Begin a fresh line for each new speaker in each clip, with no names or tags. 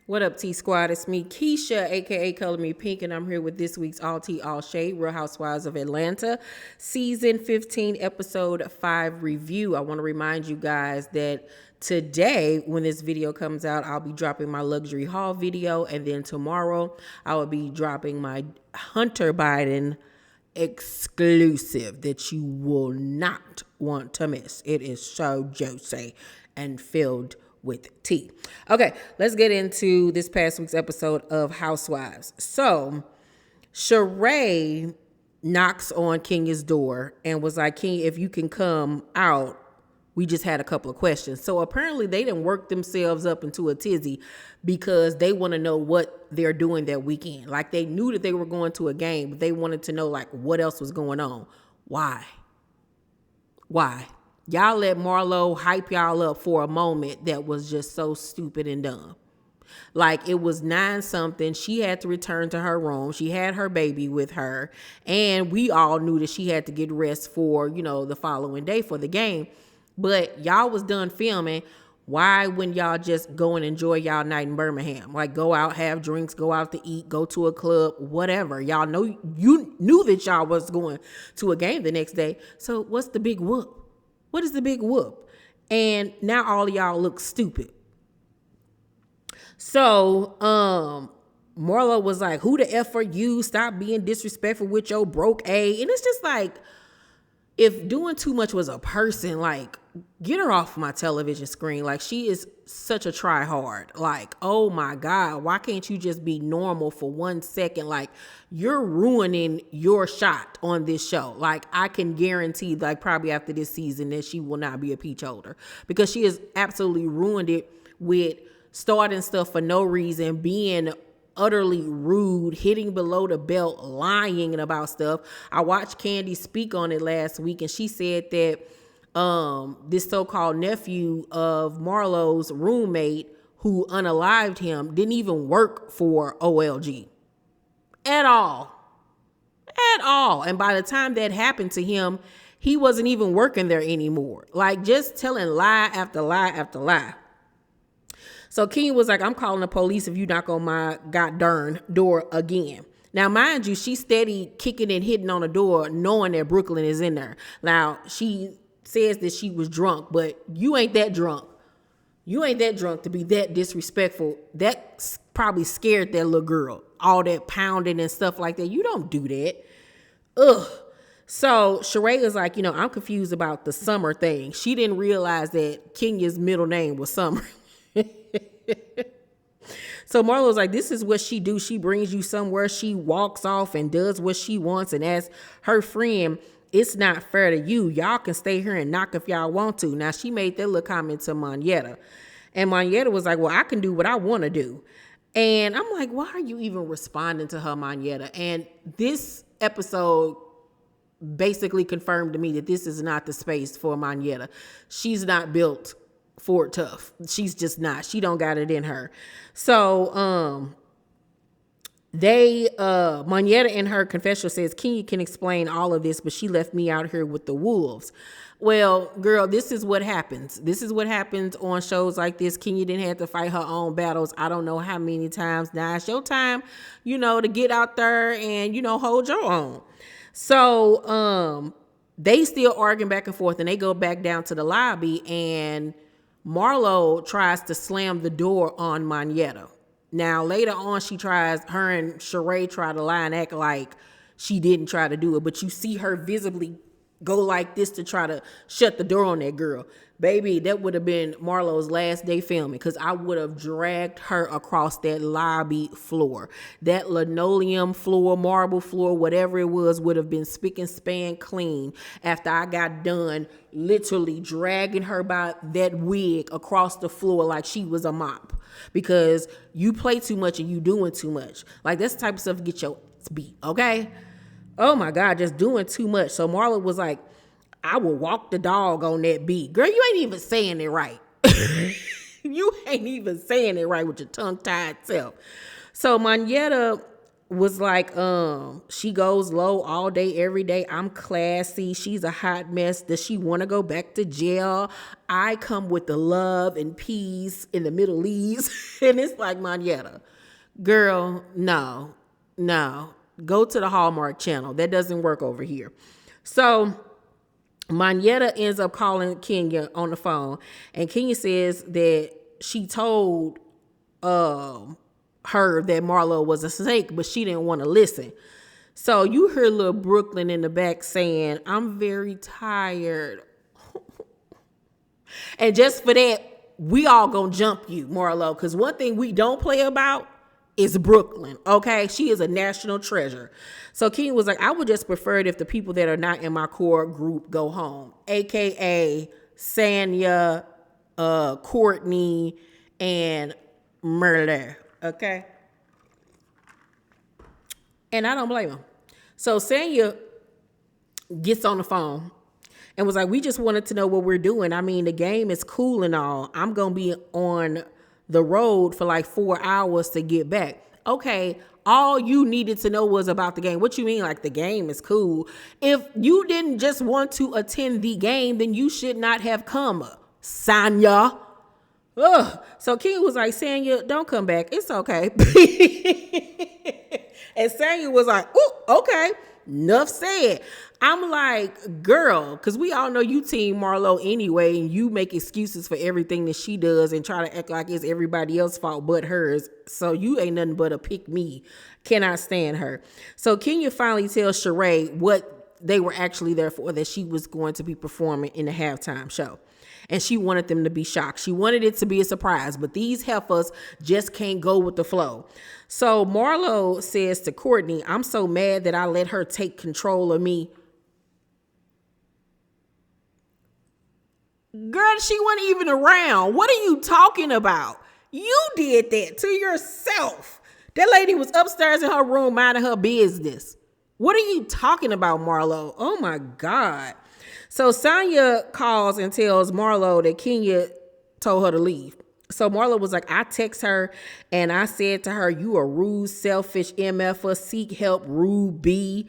What up, T Squad? It's me, Keisha, aka Color Me Pynk, and I'm here with this week's All Tea, All Shade, Real Housewives of Atlanta, Season 15, Episode 5 review. I want to remind you guys that today, when this video comes out, I'll be dropping my luxury haul video, and then tomorrow, I will be dropping my Hunter Biden exclusive that you will not want to miss. It is so juicy and filled with tea. Okay, let's get into this past week's episode of Housewives. So, Sheree knocks on Kenya's door and was like, Kenya, if you can come out, we just had a couple of questions. So apparently they didn't work themselves up into a tizzy because they want to know what they're doing that weekend. Like they knew that they were going to a game, but they wanted to know like what else was going on. Why? Y'all let Marlo hype y'all up for a moment that was just so stupid and dumb. Like it was 9 something. She had to return to her room. She had her baby with her. And we all knew that she had to get rest for, the following day for the game. But y'all was done filming. Why wouldn't y'all just go and enjoy y'all night in Birmingham? Like go out, have drinks, go out to eat, go to a club, whatever. Y'all know you knew that y'all was going to a game the next day. So what's the big whoop? What is the big whoop? And now all of y'all look stupid. So, Marlo was like, who the F are you? Stop being disrespectful with your broke A. And it's just like, if doing too much was a person, like, get her off my television screen. Like, she is such a try hard. Like, oh my God, why can't you just be normal for 1 second? Like, you're ruining your shot on this show. Like, I can guarantee, like, probably after this season that she will not be a peach holder because she has absolutely ruined it with starting stuff for no reason, being utterly rude, hitting below the belt, lying about stuff. I watched Candy speak on it last week, and she said that this so-called nephew of Marlo's roommate who unalived him didn't even work for OLG at all. And by the time that happened to him, he wasn't even working there anymore. Like just telling lie after lie after lie. So Kenya was like, I'm calling the police if you knock on my goddamn door again. Now, mind you, she's steady kicking and hitting on the door, knowing that Brooklyn is in there. Now, she says that she was drunk, but you ain't that drunk. You ain't that drunk to be that disrespectful. That probably scared that little girl. All that pounding and stuff like that. You don't do that. Ugh. So Sheree is like, I'm confused about the Summer thing. She didn't realize that Kenya's middle name was Summer. So Marlo was like, this is what she do. She brings you somewhere. She walks off and does what she wants. And as her friend, it's not fair to you. Y'all can stay here and knock if y'all want to. Now, she made that little comment to Monyetta. And Monyetta was like, well, I can do what I want to do. And I'm like, why are you even responding to her, Monyetta? And this episode basically confirmed to me that this is not the space for Monyetta. She's not built for it tough. She's just not. She don't got it in her. So Monyetta in her confessional says Kenya can explain all of this, but she left me out here with the wolves. Well, girl, this is what happens. This is what happens on shows like this. Kenya didn't have to fight her own battles. I don't know how many times. Now it's your time, to get out there and, hold your own. So they still arguing back and forth, and they go back down to the lobby, and Marlo tries to slam the door on Monyetta. Now, later on, her and Sheree try to lie and act like she didn't try to do it, but you see her visibly go like this to try to shut the door on that girl. Baby, that would have been Marlo's last day filming because I would have dragged her across that lobby floor. That linoleum floor, marble floor, whatever it was, would have been spick and span clean after I got done literally dragging her by that wig across the floor like she was a mop. Because you play too much and you doing too much. Like this type of stuff get your beat, okay? Oh my God, just doing too much. So Marlo was like, I will walk the dog on that beat. Girl, you ain't even saying it right. You ain't even saying it right with your tongue-tied self. So Monyetta was like, she goes low all day, every day. I'm classy. She's a hot mess. Does she want to go back to jail? I come with the love and peace in the Middle East. And it's like, Monyetta, girl, no. Go to the Hallmark channel. That doesn't work over here. So Monyetta ends up calling Kenya on the phone. And Kenya says that she told her that Marlo was a snake, but she didn't want to listen. So you hear little Brooklyn in the back saying, I'm very tired. And just for that, we all gonna jump you, Marlo, because one thing we don't play about is Brooklyn, okay? She is a national treasure. So King was like, I would just prefer it if the people that are not in my core group go home, aka Sanya, Courtney, and Merle. Okay. And I don't blame him. So Sanya gets on the phone and was like, we just wanted to know what we're doing. I mean, the game is cool and all. I'm going to be on the road for like 4 hours to get back. Okay. All you needed to know was about the game. What you mean? Like, the game is cool. If you didn't just want to attend the game, then you should not have come, Sanya. Ugh. So King was like, Sanya, don't come back. It's okay. And Sanya was like, oh, okay. Enough said. I'm like, girl, because we all know you team Marlo anyway, and you make excuses for everything that she does and try to act like it's everybody else's fault but hers. So you ain't nothing but a pick me. Cannot stand her. So Kenya finally tells Sheree what they were actually there for, that she was going to be performing in the halftime show. And she wanted them to be shocked. She wanted it to be a surprise, but these heifers just can't go with the flow. So Marlo says to Courtney, I'm so mad that I let her take control of me. Girl, she wasn't even around. What are you talking about? You did that to yourself. That lady was upstairs in her room minding her business. What are you talking about, Marlo? Oh my God. So Sanya calls and tells Marlo that Kenya told her to leave. So Marlo was like, I text her and I said to her, you a rude, selfish MFer, seek help, rude B.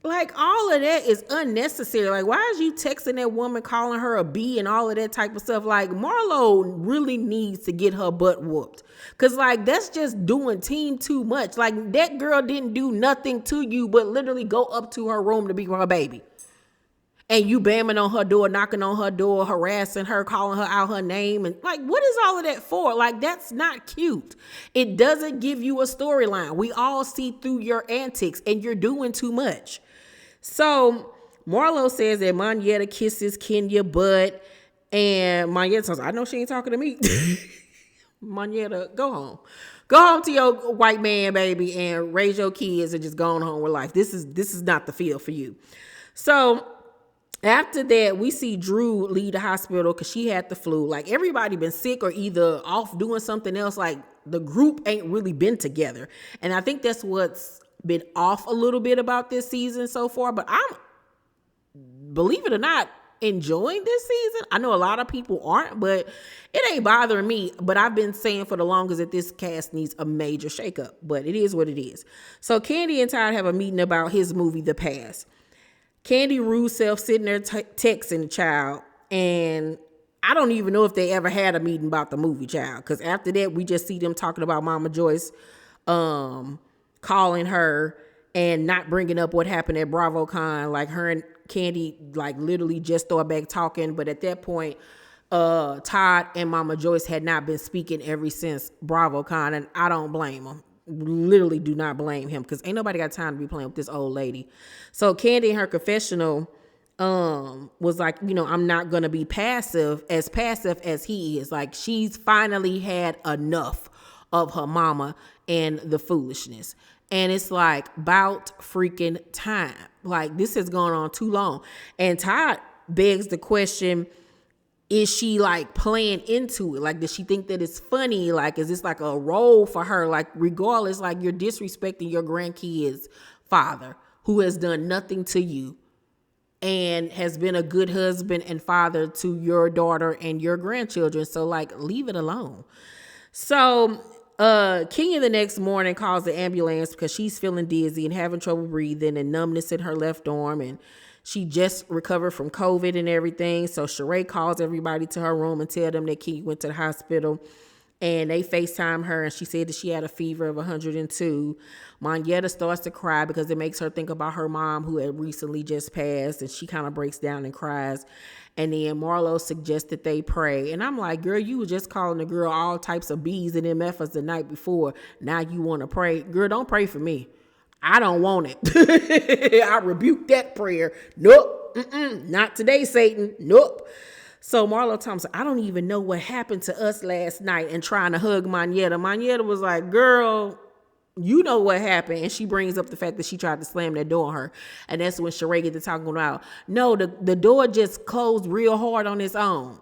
Like, all of that is unnecessary. Like, why is you texting that woman, calling her a B and all of that type of stuff? Like, Marlo really needs to get her butt whooped. Because, like, that's just doing team too much. Like, that girl didn't do nothing to you but literally go up to her room to be with her baby. And you bamming on her door, knocking on her door, harassing her, calling her out her name. And like, what is all of that for? Like, that's not cute. It doesn't give you a storyline. We all see through your antics and you're doing too much. So Marlo says that Monyetta kisses Kenya butt. And Monyetta says, I know she ain't talking to me. Monyetta, go home. Go home to your white man, baby, and raise your kids and just go on home with life. This is not the field for you. So after that, we see Drew leave the hospital because she had the flu. Like, everybody been sick or either off doing something else. Like, the group ain't really been together. And I think that's what's been off a little bit about this season so far. But I'm, believe it or not, enjoying this season. I know a lot of people aren't, but it ain't bothering me. But I've been saying for the longest that this cast needs a major shakeup. But it is what it is. So Candy and Todd have a meeting about his movie, The Past. Candy rude self sitting there texting the child, and I don't even know if they ever had a meeting about the movie, child, because after that we just see them talking about Mama Joyce calling her and not bringing up what happened at BravoCon. Like, her and Candy like literally just started back talking, but at that point Todd and Mama Joyce had not been speaking ever since BravoCon, and I don't blame them. Literally do not blame him, because ain't nobody got time to be playing with this old lady. So Candy in her confessional was like, you know, I'm not gonna be passive as he is. Like, she's finally had enough of her mama and the foolishness, and it's like about freaking time. Like, this has gone on too long. And Todd begs the question, is she like playing into it? Like, does she think that it's funny? Like, is this like a role for her? Like, regardless, like, you're disrespecting your grandkid's father who has done nothing to you and has been a good husband and father to your daughter and your grandchildren. So, like, leave it alone. So Kenya the next morning calls the ambulance because she's feeling dizzy and having trouble breathing and numbness in her left arm, and she just recovered from COVID and everything. So Sheree calls everybody to her room and tell them that Kenya went to the hospital, and they FaceTime her, and she said that she had a fever of 102. Monyetta starts to cry because it makes her think about her mom who had recently just passed, and she kind of breaks down and cries. And then Marlo suggests that they pray. And I'm like, girl, you were just calling the girl all types of B's and MFs the night before. Now you want to pray. Girl, don't pray for me. I don't want it. I rebuke that prayer. Nope. Not today, Satan. Nope. So Marlo Thompson, I don't even know what happened to us last night, and trying to hug Monyetta. Monyetta was like, girl, you know what happened. And she brings up the fact that she tried to slam that door on her. And that's when Sheree gets to talking about, no, the door just closed real hard on its own.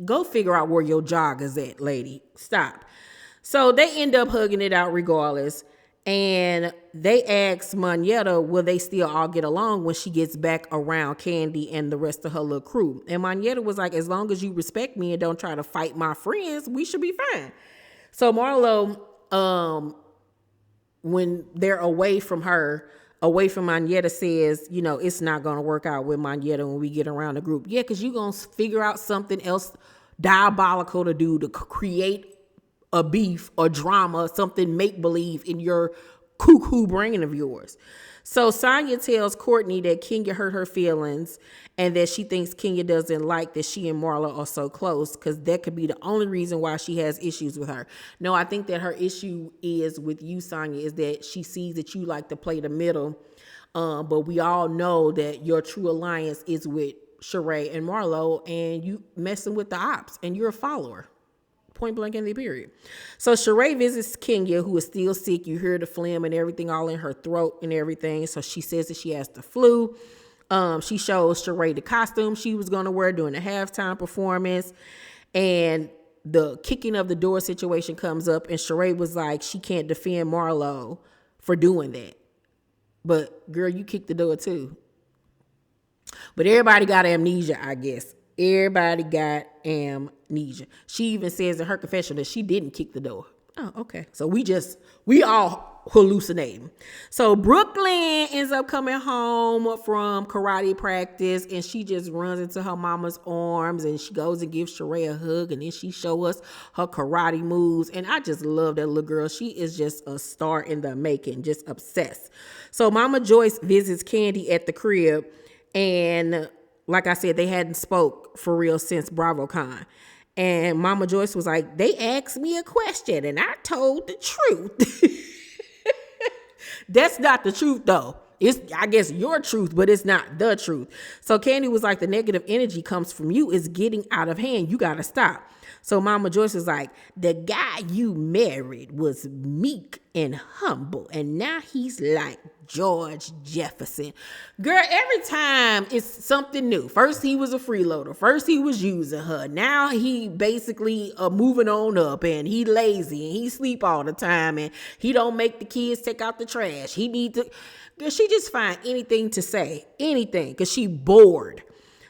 Go figure out where your jogger's at, lady. Stop. So they end up hugging it out regardless. And they ask Monyetta, will they still all get along when she gets back around Candy and the rest of her little crew? And Monyetta was like, as long as you respect me and don't try to fight my friends, we should be fine. So Marlo, when they're away from her, away from Monyetta, says, you know, it's not going to work out with Monyetta when we get around the group. Yeah, because you're going to figure out something else diabolical to do to create a beef or drama, something make-believe in your cuckoo brain of yours. So Sonya tells Courtney that Kenya hurt her feelings and that she thinks Kenya doesn't like that she and Marlo are so close, because that could be the only reason why she has issues with her. No, I think that her issue is with you, Sonya, is that she sees that you like to play the middle, but we all know that your true alliance is with Sheree and Marlo, and you messing with the ops, and you're a follower. Point blank in the period. So Sheree visits Kenya, who is still sick. You hear the phlegm and everything all in her throat and everything. So she says that she has the flu. She shows Sheree the costume she was going to wear during the halftime performance. And the kicking of the door situation comes up. And Sheree was like, she can't defend Marlo for doing that. But girl, you kicked the door too. But everybody got amnesia, I guess. Everybody got amnesia. She even says in her confession that she didn't kick the door. Oh, okay. So we all hallucinating. So Brooklyn ends up coming home from karate practice, and she just runs into her mama's arms, and she goes and gives Sheree a hug, and then she shows us her karate moves. And I just love that little girl. She is just a star in the making, just obsessed. So Mama Joyce visits Candy at the crib, and like I said, they hadn't spoke for real since BravoCon. And Mama Joyce was like, they asked me a question and I told the truth. That's not the truth though. It's, I guess, your truth, but it's not the truth. So Candy was like, the negative energy comes from you. It's getting out of hand. You got to stop. So Mama Joyce was like, the guy you married was meek and humble, and now he's like George Jefferson. Girl, every time it's something new. First he was a freeloader. First he was using her. Now he basically moving on up, and he lazy, and he sleep all the time, and he don't make the kids take out the trash. He need to... Girl, she just find anything to say. Anything, because she bored.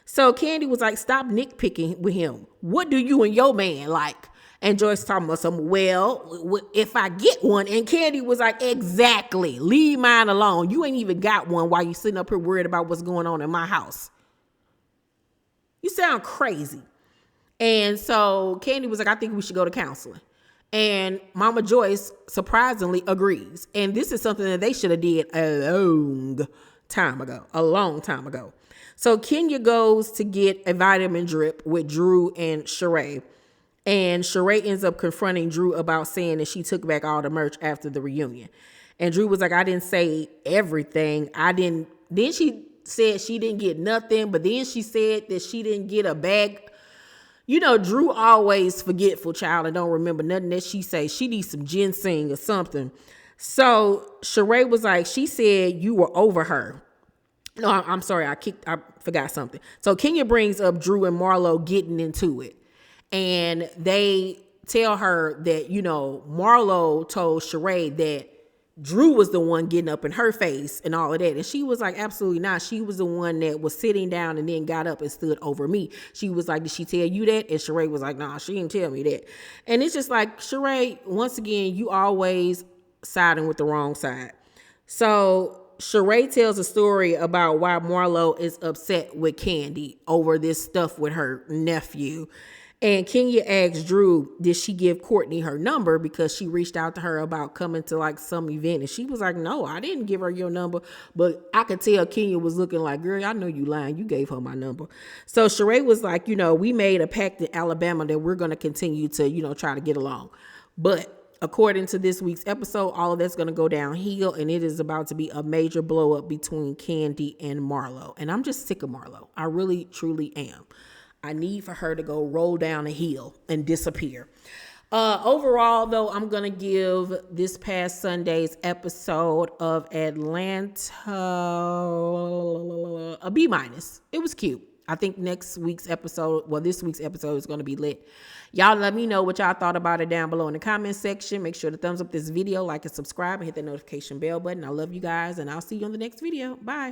So Candy was like, stop nitpicking with him. What do you and your man like? And Joyce talking about some, well, if I get one. And Candy was like, exactly. Leave mine alone. You ain't even got one while you sitting up here worried about what's going on in my house. You sound crazy. And so Candy was like, I think we should go to counseling. And Mama Joyce surprisingly agrees. And this is something that they should have did a long time ago. So Kenya goes to get a vitamin drip with Drew and Sheree. And Sheree ends up confronting Drew about saying that she took back all the merch after the reunion. And Drew was like, I didn't say everything. Then she said she didn't get nothing, but then she said that she didn't get a bag. You know, Drew always forgetful, child, and don't remember nothing that she say. She needs some ginseng or something. So Sheree was like, she said you were over her. No, I'm sorry. I forgot something. So Kenya brings up Drew and Marlo getting into it. And they tell her that, you know, Marlo told Sheree that Drew was the one getting up in her face and all of that. And she was like, absolutely not. She was the one that was sitting down and then got up and stood over me. She was like, did she tell you that? And Sheree was like, nah, she didn't tell me that. And it's just like, Sheree, once again, you always siding with the wrong side. So Sheree tells a story about why Marlo is upset with Candy over this stuff with her nephew. And Kenya asks Drew, did she give Courtney her number because she reached out to her about coming to like some event? And she was like, no, I didn't give her your number. But I could tell Kenya was looking like, girl, I know you lying. You gave her my number. So Sheree was like, we made a pact in Alabama that we're going to continue to, try to get along. But according to this week's episode, all of that's going to go downhill, and it is about to be a major blow up between Candy and Marlo. And I'm just sick of Marlo. I really, truly am. I need for her to go roll down a hill and disappear. Overall, though, I'm going to give this past Sunday's episode of Atlanta a B-. It was cute. I think this week's episode is going to be lit. Y'all let me know what y'all thought about it down below in the comment section. Make sure to thumbs up this video, like and subscribe, and hit the notification bell button. I love you guys, and I'll see you on the next video. Bye.